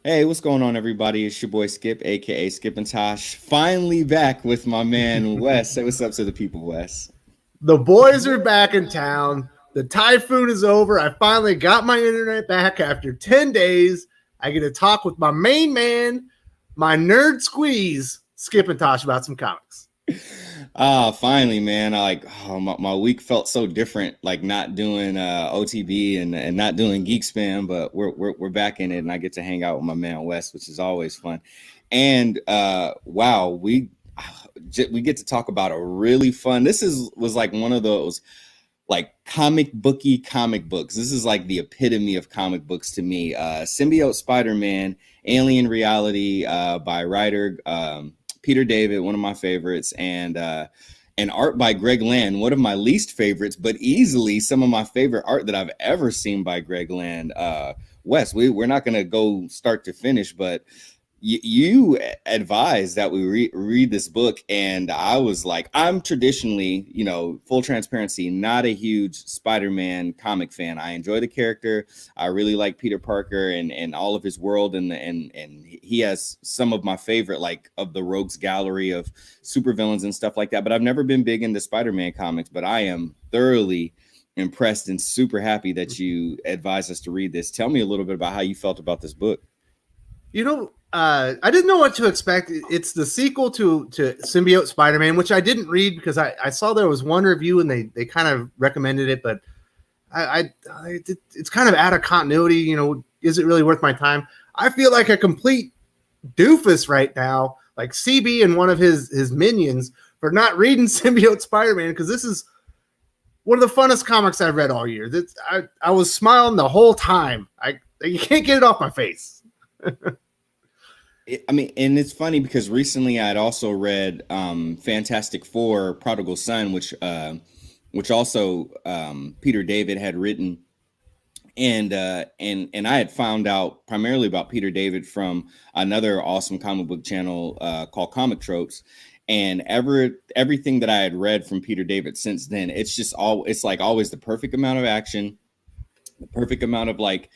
Hey, what's going on, everybody? It's your boy Skip, aka Skipntosh. Finally back with my man Wes. Say what's up to the people, Wes. The boys are back in town. The typhoon is over. I finally got my internet back after 10 days. I get to talk with my main man, my nerd squeeze, Skip and Tosh, about some comics. Finally, man. My week felt so different, like not doing OTB and not doing Geek Spam, but we're back in it, and I get to hang out with my man Wes, which is always fun. And wow, we get to talk about a really fun. Was like one of those like comic books. This is like the epitome of comic books to me. Symbiote Spider-Man, Alien Reality, by writer Peter David, one of my favorites, and art by Greg Land, one of my least favorites, but easily some of my favorite art that I've ever seen by Greg Land. Wes, we're not going to go start to finish, but you advised that we read this book, and I was like, I'm traditionally, full transparency, not a huge Spider-Man comic fan. I enjoy the character. I really like Peter Parker and all of his world, and he has some of my favorite, like, of the rogues gallery of supervillains and stuff like that. But I've never been big into Spider-Man comics, but I am thoroughly impressed and super happy that you advised us to read this. Tell me a little bit about how you felt about this book. I didn't know what to expect. It's the sequel to Symbiote Spider-Man, which I didn't read because I saw there was one review and they kind of recommended it, but it's kind of out of continuity. Is it really worth my time? I feel like a complete doofus right now, like CB and one of his minions, for not reading Symbiote Spider-Man, because this is one of the funnest comics I've read all year. I was smiling the whole time. You can't get it off my face. And it's funny because recently I'd also read Fantastic Four: Prodigal Son, which also Peter David had written, and I had found out primarily about Peter David from another awesome comic book channel called Comic Tropes. And everything that I had read from Peter David since then, it's like always the perfect amount of action, the perfect amount of like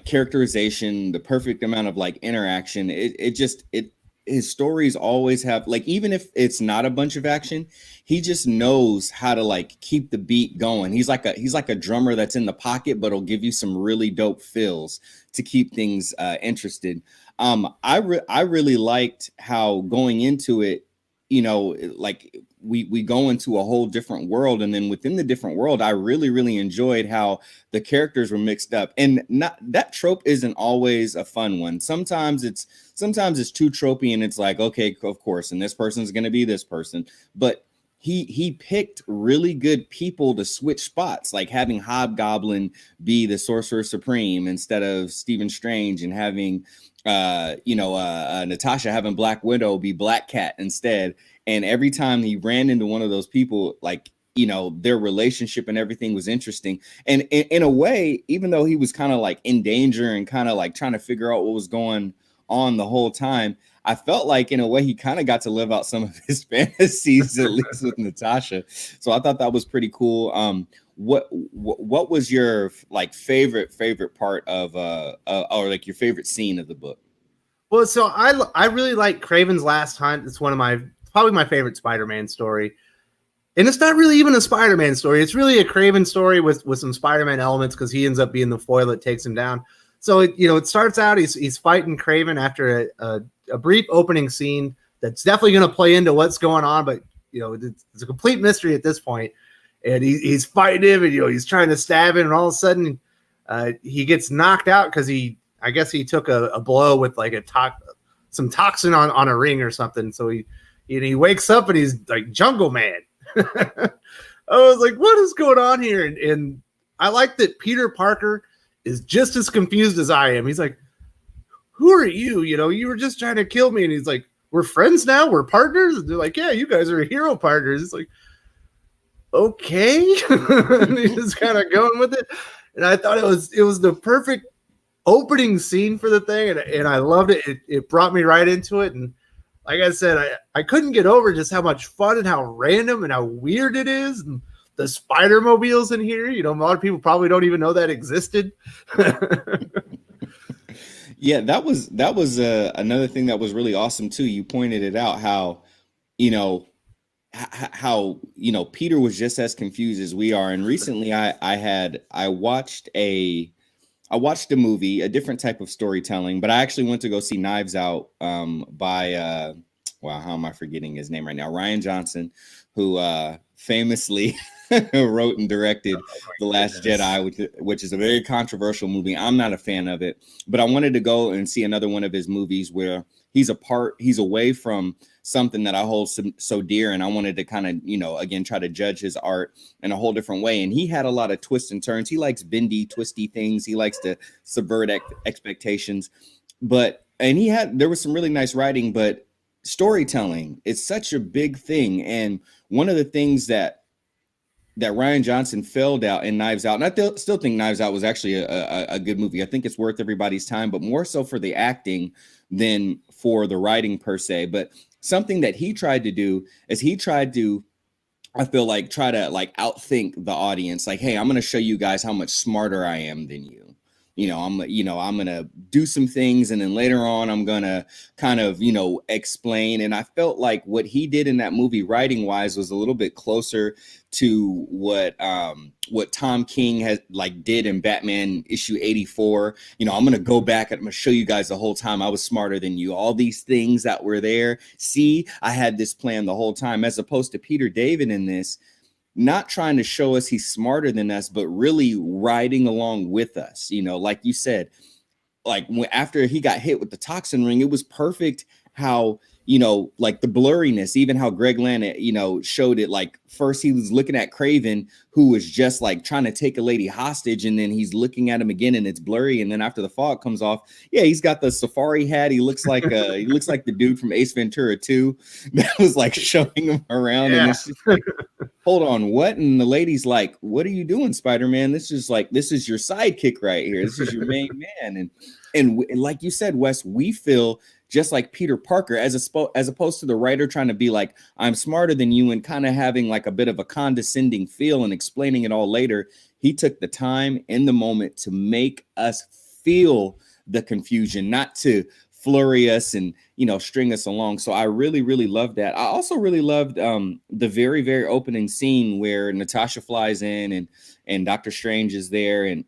characterization, the perfect amount of like interaction. His stories always have, like, even if it's not a bunch of action, he just knows how to like keep the beat going. He's like a drummer that's in the pocket, but he'll give you some really dope fills to keep things interested. I really liked how going into it, like we go into a whole different world, and then within the different world, I really enjoyed how the characters were mixed up. And not that trope isn't always a fun one. Sometimes it's too tropey, and it's like, okay, of course, and this person's going to be this person. But he picked really good people to switch spots, like having Hobgoblin be the Sorcerer Supreme instead of Stephen Strange, and having Natasha having Black Widow be Black Cat instead. And every time he ran into one of those people, like, their relationship and everything was interesting. And in a way, even though he was kind of like in danger and kind of like trying to figure out what was going on the whole time, I felt like in a way he kind of got to live out some of his fantasies, at least with Natasha. So I thought that was pretty cool. What was your like favorite part of or like your favorite scene of the book? Well, so I really like Kraven's Last Hunt. It's one of probably my favorite Spider-Man story. And it's not really even a Spider-Man story. It's really a Kraven story with some Spider-Man elements, because he ends up being the foil that takes him down. So it starts out he's fighting Kraven after a brief opening scene that's definitely going to play into what's going on, but it's a complete mystery at this point. And he's fighting him, and he's trying to stab him, and all of a sudden he gets knocked out because I guess he took a blow with like some toxin on a ring or something. So he wakes up and he's like Jungle Man. I was like, what is going on here? And I like that Peter Parker is just as confused as I am. He's like, who are you? You were just trying to kill me. And he's like, we're friends now? We're partners? And they're like, yeah, you guys are hero partners. It's like, okay. And he's just kind of going with it. And I thought it was the perfect opening scene for the thing. And I loved it. It brought me right into it. And like I said, I couldn't get over just how much fun and how random and how weird it is. And the Spider-Mobiles in here, a lot of people probably don't even know that existed. Yeah, that was another thing that was really awesome too. You pointed it out how, you know, how Peter was just as confused as we are. And recently I watched a movie, a different type of storytelling, but I actually went to go see Knives Out by wow, how am I forgetting his name right now? Ryan Johnson, who famously wrote and directed The Last Jedi, which is a very controversial movie. I'm not a fan of it, but I wanted to go and see another one of his movies where he's away from something that I hold so dear, and I wanted to kind of, again, try to judge his art in a whole different way. And he had a lot of twists and turns. He likes bendy, twisty things. He likes to subvert expectations, there was some really nice writing, but storytelling is such a big thing. And one of the things that Ryan Johnson failed out in Knives Out, and I still think Knives Out was actually a good movie. I think it's worth everybody's time, but more so for the acting than for the writing per se. But something that he tried to do is I feel like, try to like outthink the audience. Like, hey, I'm going to show you guys how much smarter I am than you. I'm going to do some things, and then later on I'm going to kind of, explain. And I felt like what he did in that movie writing wise was a little bit closer to what Tom King has did in Batman issue 84. I'm going to go back and I'm going to show you guys the whole time I was smarter than you. All these things that were there. See, I had this plan the whole time, as opposed to Peter David in this, not trying to show us he's smarter than us, but really riding along with us. Like you said, after he got hit with the toxin ring, it was perfect how, like the blurriness, even how Greg Land, showed it. Like, first he was looking at Craven, who was just like trying to take a lady hostage, and then he's looking at him again and it's blurry. And then after the fog comes off, yeah, he's got the safari hat. He looks like the dude from Ace Ventura 2 that was like showing him around. Yeah. And it's just like, hold on, what? And the lady's like, what are you doing, Spider-Man? This is your sidekick right here. This is your main man. And like you said, Wes, we feel just like Peter Parker, as opposed to the writer trying to be like, I'm smarter than you, and kind of having like a bit of a condescending feel and explaining it all later. He took the time in the moment to make us feel the confusion, not to flurry us and string us along. So I really, really loved that. I also really loved the very, very opening scene where Natasha flies in and Doctor Strange is there and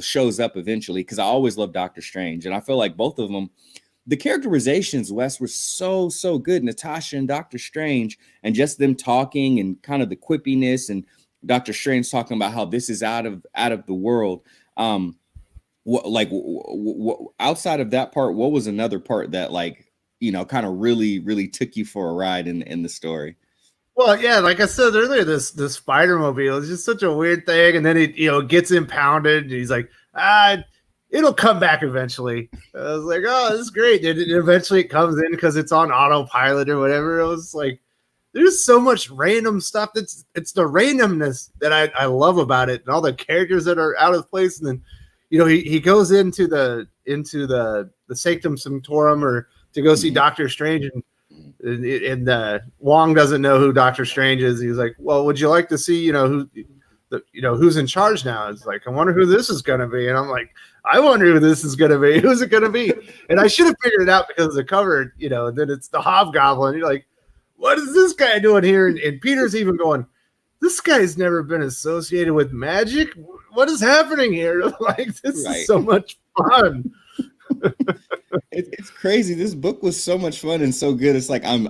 shows up eventually, because I always loved Doctor Strange, and I feel like both of them, the characterizations, Wes, were so good. Natasha and Doctor Strange, and just them talking and kind of the quippiness, and Doctor Strange talking about how this is out of the world. Outside of that part, what was another part that kind of really took you for a ride in the story? Well, yeah, like I said earlier, this Spider-Mobile is just such a weird thing, and then it gets impounded, and he's like, it'll come back eventually. I was like, oh, this is great. And eventually it comes in because it's on autopilot or whatever. It was like, there's so much random stuff. It's the randomness that I love about it, and all the characters that are out of place. And then, he goes into the Sanctum Sanctorum, or to go see Doctor Strange, and Wong doesn't know who Doctor Strange is. He's like, well, would you like to see, who's in charge now? It's like, I wonder who this is going to be. And I'm like, I wonder who this is going to be. Who's it going to be? And I should have figured it out because of the cover, and then it's the Hobgoblin. You're like, what is this guy doing here? And Peter's even going, this guy's never been associated with magic. What is happening here? Like, this is so much fun. It's crazy. This book was so much fun and so good. It's like I'm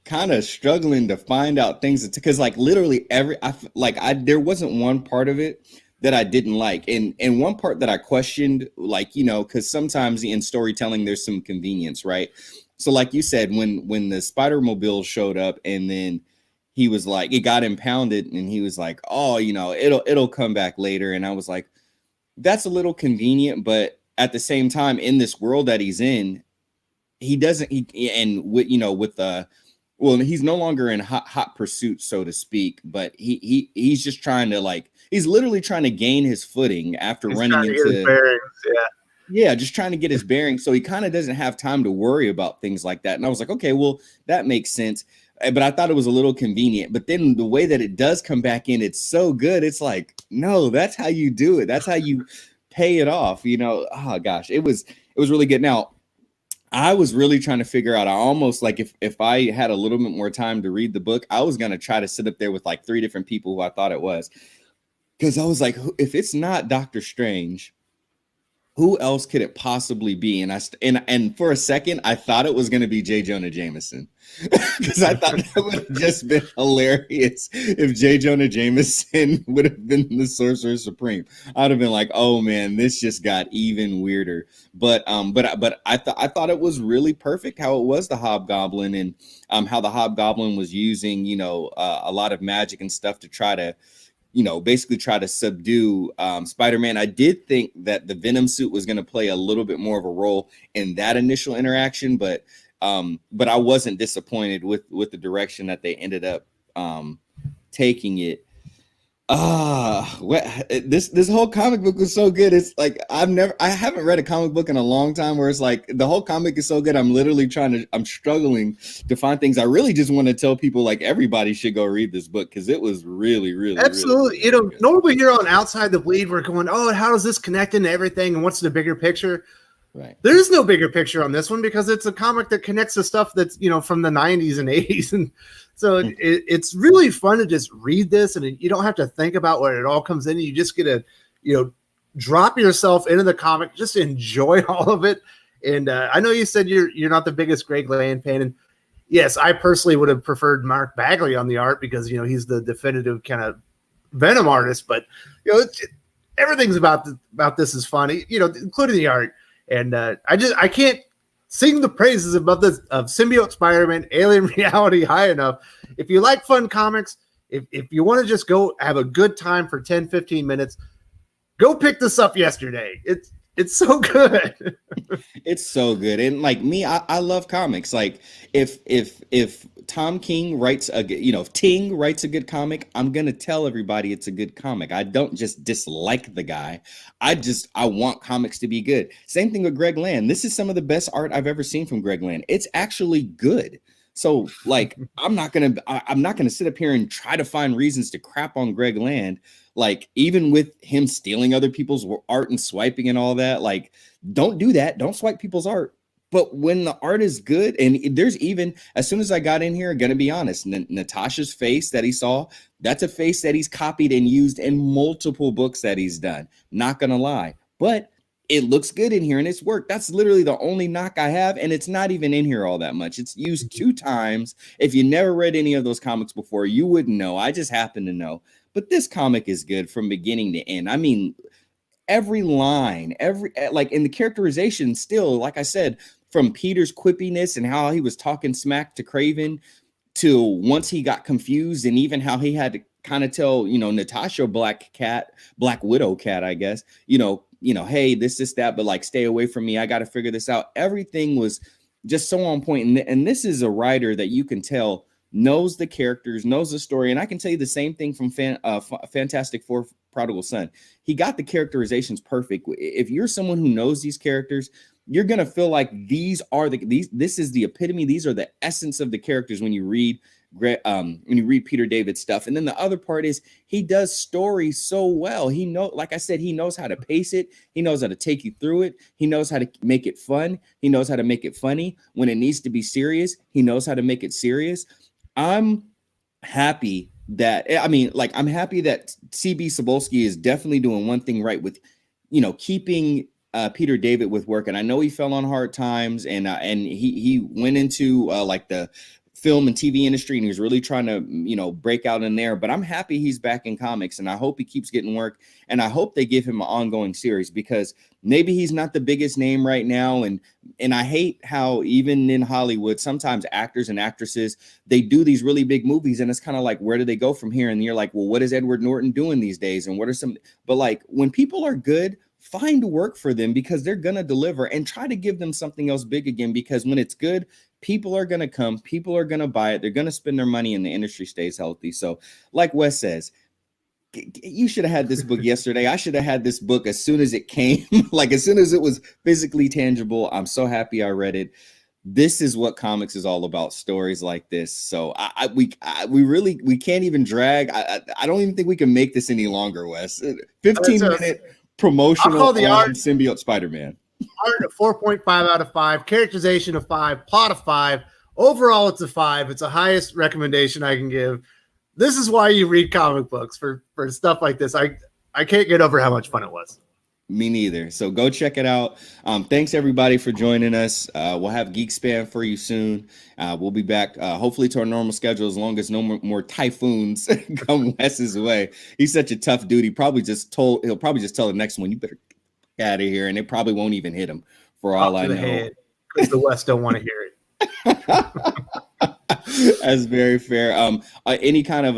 kind of struggling to find out things, because literally there wasn't one part of it that I didn't like, and one part that I questioned, because sometimes in storytelling there's some convenience, right? So like you said, when the Spider-Mobile showed up, and then he was like, it got impounded, and he was like, oh, it'll come back later, and I was like, that's a little convenient, but at the same time, in this world that he's in, he's no longer in hot pursuit, so to speak, but he's just trying to he's literally trying to gain his footing after running into his bearings, just trying to get his bearings. So he kind of doesn't have time to worry about things like that. And I was like, okay, well, that makes sense. But I thought it was a little convenient. But then the way that it does come back in, it's so good. It's like, no, that's how you do it. That's how you pay it off. Oh gosh, it was really good. Now, I was really trying to figure out. I almost like if I had a little bit more time to read the book, I was gonna try to sit up there with like 3 different people who I thought it was, because I was like, if it's not Doctor Strange, who else could it possibly be? And for a second, I thought it was going to be J. Jonah Jameson, because I thought that would have just been hilarious if J. Jonah Jameson would have been the Sorcerer Supreme. I'd have been like, oh man, this just got even weirder. But I thought it was really perfect how it was the Hobgoblin, and how the Hobgoblin was using a lot of magic and stuff to try to basically try to subdue Spider-Man. I did think that the Venom suit was going to play a little bit more of a role in that initial interaction, but I wasn't disappointed with the direction that they ended up taking it. This whole comic book was so good. It's like I haven't read a comic book in a long time where it's like the whole comic is so good. I'm struggling to find things. I really just want to tell people like everybody should go read this book, because it was really, really, absolutely. Really good. Normally here on Outside the Bleed, we're going, oh, how does this connect into everything, and what's the bigger picture? Right. There is no bigger picture on this one, because it's a comic that connects to stuff that's from the 90s and 80s, and so it's really fun to just read this, and you don't have to think about where it all comes in. You just get to drop yourself into the comic, just enjoy all of it. And I know you said you're not the biggest Greg Land fan, and yes, I personally would have preferred Mark Bagley on the art, because he's the definitive kind of Venom artist. But everything's about this is funny, including the art. And I can't sing the praises of Symbiote Spider-Man Alien Reality high enough. If you like fun comics, if you want to just go have a good time for 10-15 minutes, go pick this up yesterday. It's so good. It's so good. And like me, I love comics. Like if Tom King writes if Ting writes a good comic, I'm going to tell everybody it's a good comic. I don't just dislike the guy. I want comics to be good. Same thing with Greg Land. This is some of the best art I've ever seen from Greg Land. It's actually good. So like, I'm not going to sit up here and try to find reasons to crap on Greg Land. Like, even with him stealing other people's art and swiping and all that, like, don't do that. Don't swipe people's art. But when the art is good, and there's even, as soon as I got in here, going to be honest, Natasha's face that he saw, that's a face that he's copied and used in multiple books that he's done. Not going to lie. But it looks good in here and it's worked. That's literally the only knock I have. And it's not even in here all that much. It's used 2 times. If you never read any of those comics before, you wouldn't know. I just happen to know. But this comic is good from beginning to end. I mean, every line, like in the characterization still, like I said, from Peter's quippiness and how he was talking smack to Kraven, to once he got confused, and even how he had to kind of tell, Natasha Black Widow Cat, I guess, hey, this, that, but like, stay away from me. I got to figure this out. Everything was just so on point. And this is a writer that you can tell knows the characters, knows the story. And I can tell you the same thing from Fantastic Four Prodigal Son. He got the characterizations perfect. If you're someone who knows these characters, you're going to feel like this is the epitome. These are the essence of the characters when you read Peter David's stuff. And then the other part is he does stories so well. Like I said, he knows how to pace it. He knows how to take you through it. He knows how to make it fun. He knows how to make it funny. When it needs to be serious, he knows how to make it serious. I'm happy that CB Cebulski is definitely doing one thing right with, keeping Peter David with work. And I know he fell on hard times, and he went into like the film and TV industry, and he was really trying to, break out in there. But I'm happy he's back in comics, and I hope he keeps getting work, and I hope they give him an ongoing series, because maybe he's not the biggest name right now. And I hate how even in Hollywood, sometimes actors and actresses, they do these really big movies, and it's kind of like, where do they go from here? And you're like, well, what is Edward Norton doing these days? And what are but like, when people are good, find work for them, because they're going to deliver, and try to give them something else big again, because when it's good, people are going to come, people are going to buy it, they're going to spend their money, and the industry stays healthy. So like Wes says, you should have had this book yesterday. I should have had this book as soon as it came, like as soon as it was physically tangible. I'm so happy I read it. This is what comics is all about, stories like this. So we can't even drag. I don't even think we can make this any longer, Wes. 15 minute promotional call the art symbiote Spider-Man. Art a 4.5 out of 5, characterization of 5, plot of 5. Overall, it's a 5. It's the highest recommendation I can give. This is why you read comic books for stuff like this. I can't get over how much fun it was. Me neither. So go check it out. Thanks everybody for joining us. We'll have Geek Span for you soon. We'll be back hopefully to our normal schedule as long as no more typhoons come Wes's way. He's such a tough dude. He'll probably just tell the next one, you better get out of here, and it probably won't even hit him for all I know. Because the West don't want to hear it. That's very fair. Any kind of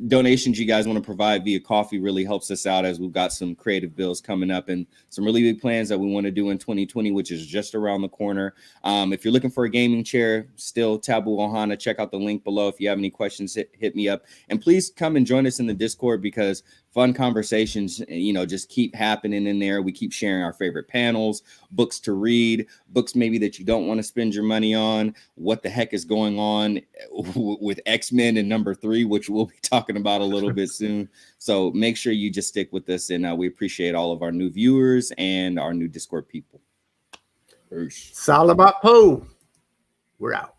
donations you guys want to provide via coffee really helps us out, as we've got some creative bills coming up and some really big plans that we want to do in 2020, which is just around the corner. If you're looking for a gaming chair, still Taboo Ohana, check out the link below. If you have any questions, hit me up, and please come and join us in the Discord, because fun conversations, just keep happening in there. We keep sharing our favorite panels, books to read, books maybe that you don't want to spend your money on, what the heck is going on with X-Men and number 3, which we'll be talking about a little bit soon. So make sure you just stick with us, and we appreciate all of our new viewers and our new Discord people. Salamat po. We're out.